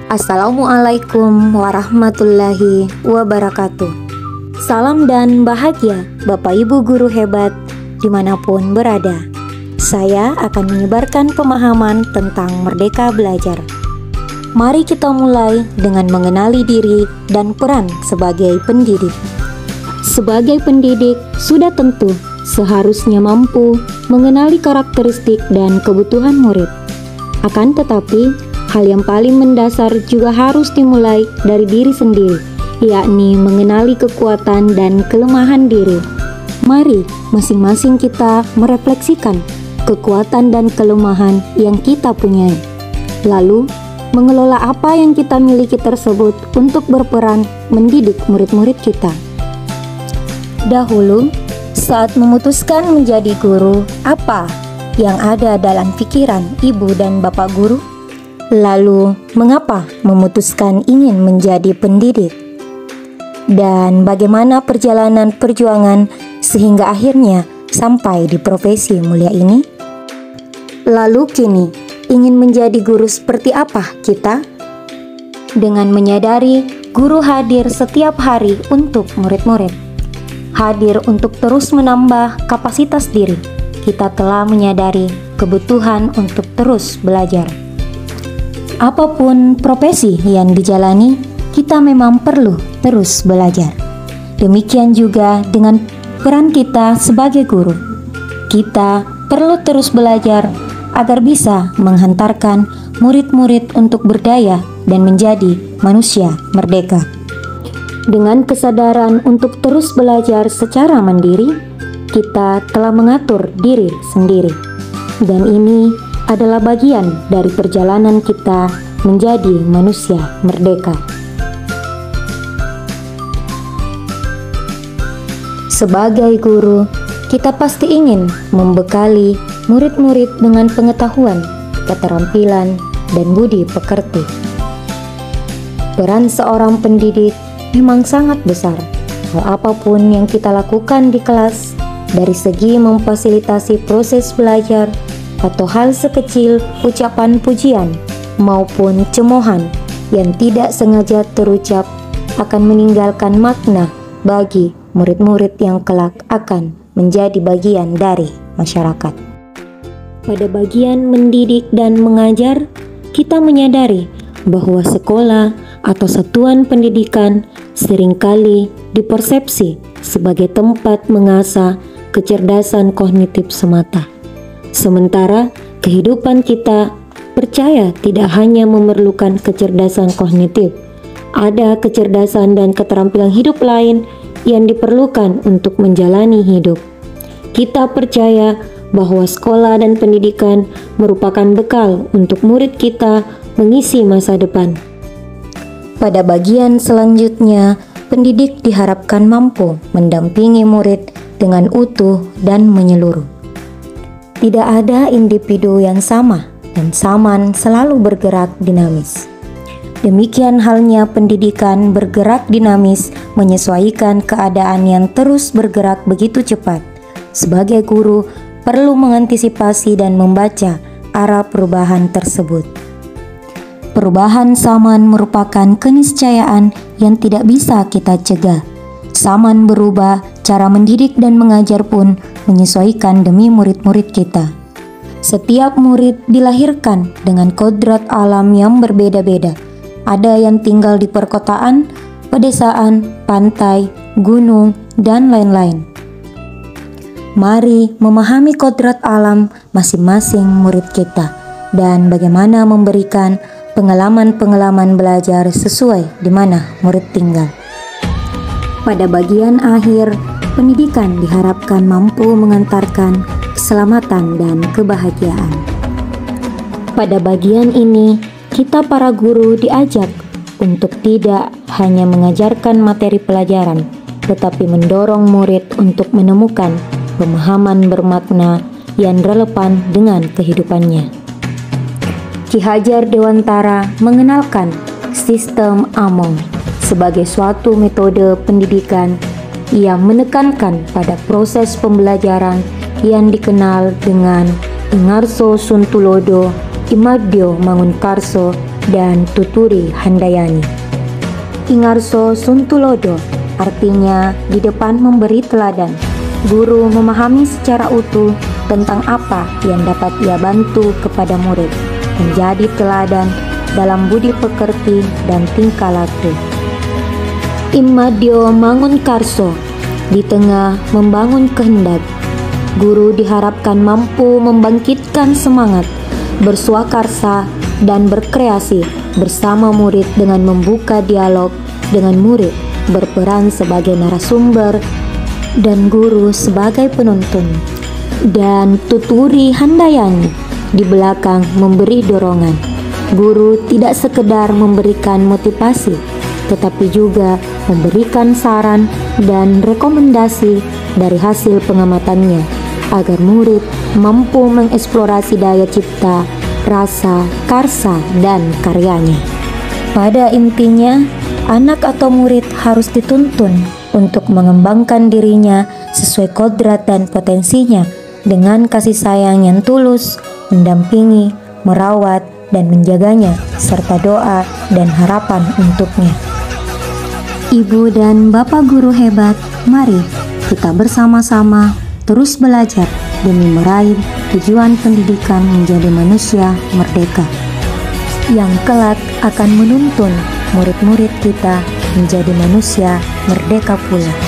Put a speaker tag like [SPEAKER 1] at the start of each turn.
[SPEAKER 1] Assalamualaikum warahmatullahi wabarakatuh. Salam dan bahagia Bapak Ibu guru hebat dimanapun berada. Saya akan menyebarkan pemahaman tentang merdeka belajar. Mari kita mulai dengan mengenali diri dan peran sebagai pendidik. Sebagai pendidik, sudah tentu seharusnya mampu mengenali karakteristik dan kebutuhan murid. Akan tetapi, hal yang paling mendasar juga harus dimulai dari diri sendiri, yakni mengenali kekuatan dan kelemahan diri. Mari masing-masing kita merefleksikan kekuatan dan kelemahan yang kita punyai. Lalu, mengelola apa yang kita miliki tersebut untuk berperan mendidik murid-murid kita. Dahulu, saat memutuskan menjadi guru, apa yang ada dalam pikiran ibu dan bapak guru? Lalu, mengapa memutuskan ingin menjadi pendidik? Dan bagaimana perjalanan perjuangan sehingga akhirnya sampai di profesi mulia ini? Lalu kini, ingin menjadi guru seperti apa kita? Dengan menyadari guru hadir setiap hari untuk murid-murid, hadir untuk terus menambah kapasitas diri, kita telah menyadari kebutuhan untuk terus belajar. Apapun profesi yang dijalani, kita memang perlu terus belajar. Demikian juga dengan peran kita sebagai guru. Kita perlu terus belajar agar bisa menghantarkan murid-murid untuk berdaya dan menjadi manusia merdeka. Dengan kesadaran untuk terus belajar secara mandiri, kita telah mengatur diri sendiri. Dan ini adalah bagian dari perjalanan kita menjadi manusia merdeka. Sebagai guru, kita pasti ingin membekali murid-murid dengan pengetahuan, keterampilan, dan budi pekerti. Peran seorang pendidik memang sangat besar. Hal apapun yang kita lakukan di kelas, dari segi memfasilitasi proses belajar, atau hal sekecil ucapan pujian maupun cemohan yang tidak sengaja terucap akan meninggalkan makna bagi murid-murid yang kelak akan menjadi bagian dari masyarakat. Pada bagian mendidik dan mengajar, kita menyadari bahwa sekolah atau satuan pendidikan seringkali dipersepsi sebagai tempat mengasah kecerdasan kognitif semata. Sementara kehidupan kita percaya tidak hanya memerlukan kecerdasan kognitif, ada kecerdasan dan keterampilan hidup lain yang diperlukan untuk menjalani hidup. Kita percaya bahwa sekolah dan pendidikan merupakan bekal untuk murid kita mengisi masa depan. Pada bagian selanjutnya, pendidik diharapkan mampu mendampingi murid dengan utuh dan menyeluruh. Tidak ada individu yang sama, dan zaman selalu bergerak dinamis. Demikian halnya pendidikan bergerak dinamis menyesuaikan keadaan yang terus bergerak begitu cepat. Sebagai guru, perlu mengantisipasi dan membaca arah perubahan tersebut. Perubahan zaman merupakan keniscayaan yang tidak bisa kita cegah. Zaman berubah, cara mendidik dan mengajar pun menyesuaikan demi murid-murid kita. Setiap murid dilahirkan dengan kodrat alam yang berbeda-beda. Ada yang tinggal di perkotaan, pedesaan, pantai, gunung, dan lain-lain. Mari memahami kodrat alam masing-masing murid kita dan bagaimana memberikan pengalaman-pengalaman belajar sesuai di mana murid tinggal. Pada bagian akhir, pendidikan diharapkan mampu mengantarkan keselamatan dan kebahagiaan. Pada bagian ini, kita para guru diajak untuk tidak hanya mengajarkan materi pelajaran, tetapi mendorong murid untuk menemukan pemahaman bermakna yang relevan dengan kehidupannya. Ki Hajar Dewantara mengenalkan sistem AMONG sebagai suatu metode pendidikan yang menekankan pada proses pembelajaran yang dikenal dengan Ingarso Suntulodo, Imadyo Mangunkarso, dan tuturi handayani. Ingarso suntulodo artinya di depan memberi teladan. Guru memahami secara utuh tentang apa yang dapat ia bantu kepada murid, menjadi teladan dalam budi pekerti dan tingkah laku. Immadyo mangun karso, di tengah membangun kehendak. Guru diharapkan mampu membangkitkan semangat, bersuakarsa, dan berkreasi bersama murid dengan membuka dialog dengan murid, berperan sebagai narasumber, dan guru sebagai penuntun. Dan tuturi handayani, di belakang memberi dorongan. Guru tidak sekedar memberikan motivasi, tetapi juga memberikan saran dan rekomendasi dari hasil pengamatannya, agar murid mampu mengeksplorasi daya cipta, rasa, karsa, dan karyanya. Pada intinya, anak atau murid harus dituntun untuk mengembangkan dirinya sesuai kodrat dan potensinya dengan kasih sayang yang tulus, mendampingi, merawat, dan menjaganya, serta doa dan harapan untuknya. Ibu dan Bapak guru hebat, mari kita bersama-sama terus belajar demi meraih tujuan pendidikan menjadi manusia merdeka, yang kelak akan menuntun murid-murid kita menjadi manusia merdeka pula.